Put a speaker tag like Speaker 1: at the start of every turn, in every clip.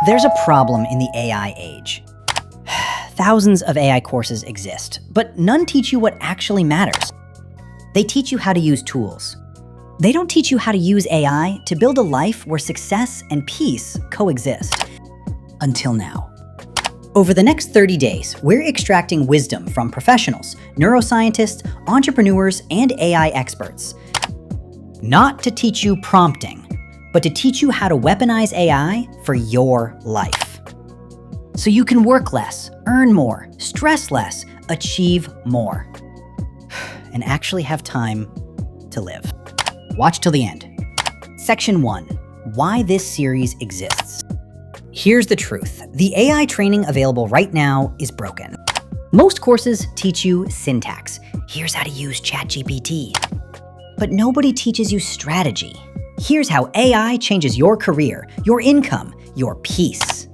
Speaker 1: There's a problem in the AI age. Thousands of AI courses exist, but none teach you what actually matters. They teach you how to use tools. They don't teach you how to use AI to build a life where success and peace coexist. Until now. Over the next 30 days, we're extracting wisdom from professionals, neuroscientists, entrepreneurs, and AI experts. Not to teach you prompting, but to teach you how to weaponize AI for your life. So you can work less, earn more, stress less, achieve more, and actually have time to live. Watch till the end. Section 1, why this series exists. Here's the truth. The AI training available right now is broken. Most courses teach you syntax. Here's how to use ChatGPT. But nobody teaches you strategy. Here's how AI changes your career, your income, your peace.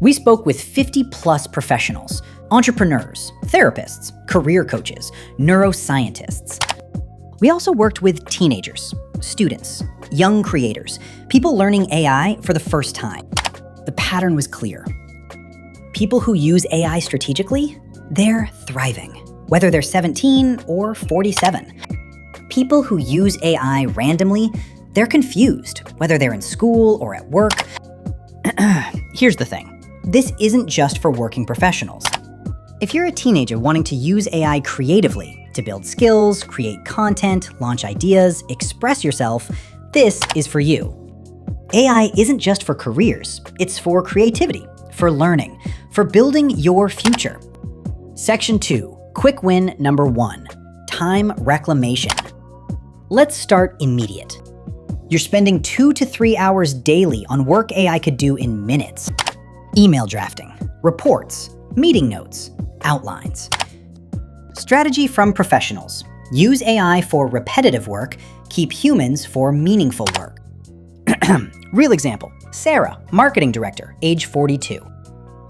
Speaker 1: We spoke with 50+ professionals, entrepreneurs, therapists, career coaches, neuroscientists. We also worked with teenagers, students, young creators, people learning AI for the first time. The pattern was clear. People who use AI strategically, they're thriving, whether they're 17 or 47. People who use AI randomly, they're confused, whether they're in school or at work. Here's the thing. This isn't just for working professionals. If you're a teenager wanting to use AI creatively to build skills, create content, launch ideas, express yourself, this is for you. AI isn't just for careers, it's for creativity, for learning, for building your future. Section 2, quick win number 1, time reclamation. Let's start immediate. You're spending 2 to 3 hours daily on work AI could do in minutes. Email drafting, reports, meeting notes, outlines. Strategy from professionals. Use AI for repetitive work, keep humans for meaningful work. Real example, Sarah, marketing director, age 42.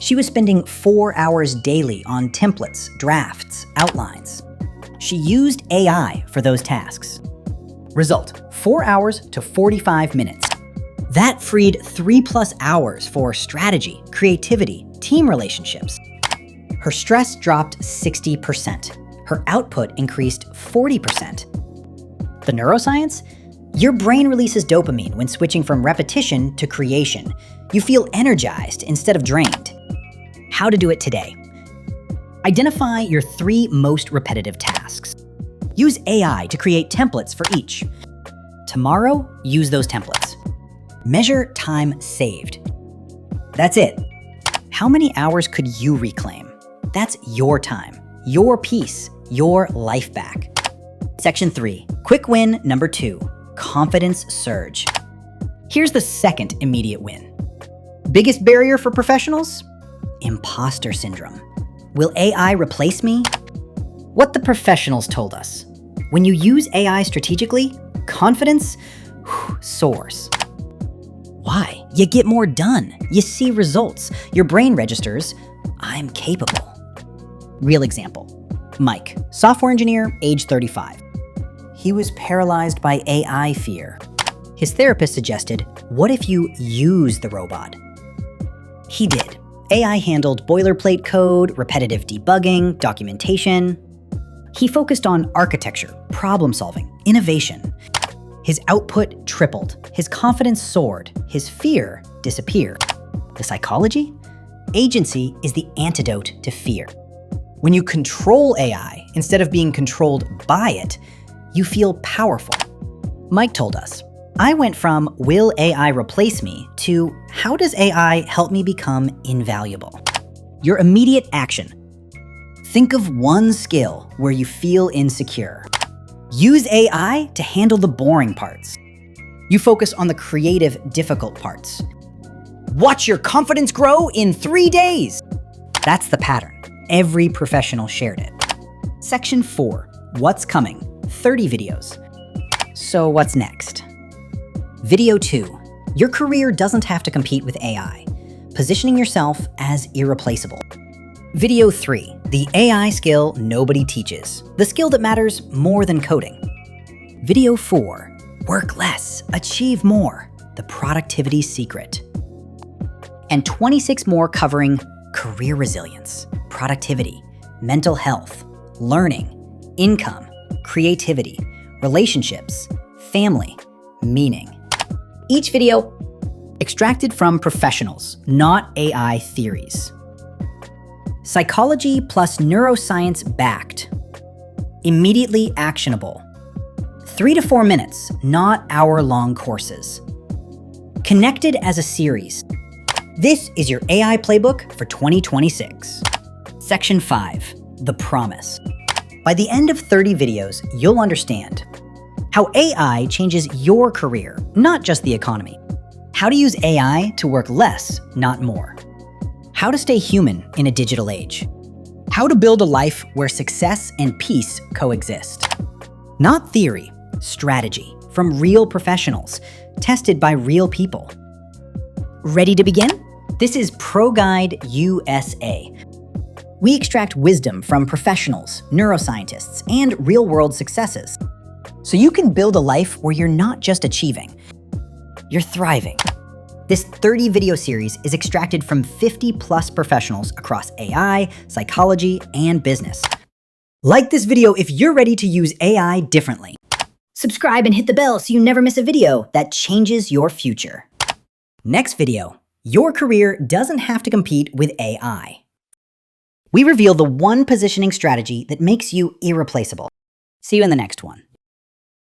Speaker 1: She was spending 4 hours daily on templates, drafts, outlines. She used AI for those tasks. Result, 4 hours to 45 minutes. That freed 3+ hours for strategy, creativity, team relationships. Her stress dropped 60%. Her output increased 40%. The neuroscience? Your brain releases dopamine when switching from repetition to creation. You feel energized instead of drained. How to do it today. Identify your 3 most repetitive tasks. Use AI to create templates for each. Tomorrow, use those templates. Measure time saved. That's it. How many hours could you reclaim? That's your time, your peace, your life back. Section 3, quick win number 2, confidence surge. Here's the second immediate win. Biggest barrier for professionals? Imposter syndrome. Will AI replace me? What the professionals told us. When you use AI strategically, confidence soars. Why? You get more done. You see results. Your brain registers, I'm capable. Real example. Mike, software engineer, age 35. He was paralyzed by AI fear. His therapist suggested, what if you use the robot? He did. AI handled boilerplate code, repetitive debugging, documentation. He focused on architecture, problem solving, innovation. His output tripled, his confidence soared, his fear disappeared. The psychology? Agency is the antidote to fear. When you control AI instead of being controlled by it, you feel powerful. Mike told us, I went from will AI replace me to how does AI help me become invaluable? Your immediate action. Think of one skill where you feel insecure. Use AI to handle the boring parts. You focus on the creative, difficult parts. Watch your confidence grow in 3 days. That's the pattern. Every professional shared it. Section 4, what's coming? 30 videos. So what's next? Video 2, your career doesn't have to compete with AI. Positioning yourself as irreplaceable. Video 3, the AI skill nobody teaches. The skill that matters more than coding. Video 4, work less, achieve more. The productivity secret. and 26 more covering career resilience, productivity, mental health, learning, income, creativity, relationships, family, meaning. Each video extracted from professionals, not AI theories. Psychology plus neuroscience backed. Immediately actionable. 3 to 4 minutes, not hour-long courses. Connected as a series. This is your AI playbook for 2026. Section 5, the promise. By the end of 30 videos, you'll understand how AI changes your career, not just the economy. How to use AI to work less, not more. How to stay human in a digital age. How to build a life where success and peace coexist. Not theory, strategy from real professionals, tested by real people. Ready to begin? This is ProGuide USA. We extract wisdom from professionals, neuroscientists, and real-world successes, so you can build a life where you're not just achieving, you're thriving. This 30 video series is extracted from 50+ professionals across AI, psychology, and business. Like this video if you're ready to use AI differently. Subscribe and hit the bell so you never miss a video that changes your future. Next video, your career doesn't have to compete with AI. We reveal the one positioning strategy that makes you irreplaceable. See you in the next one.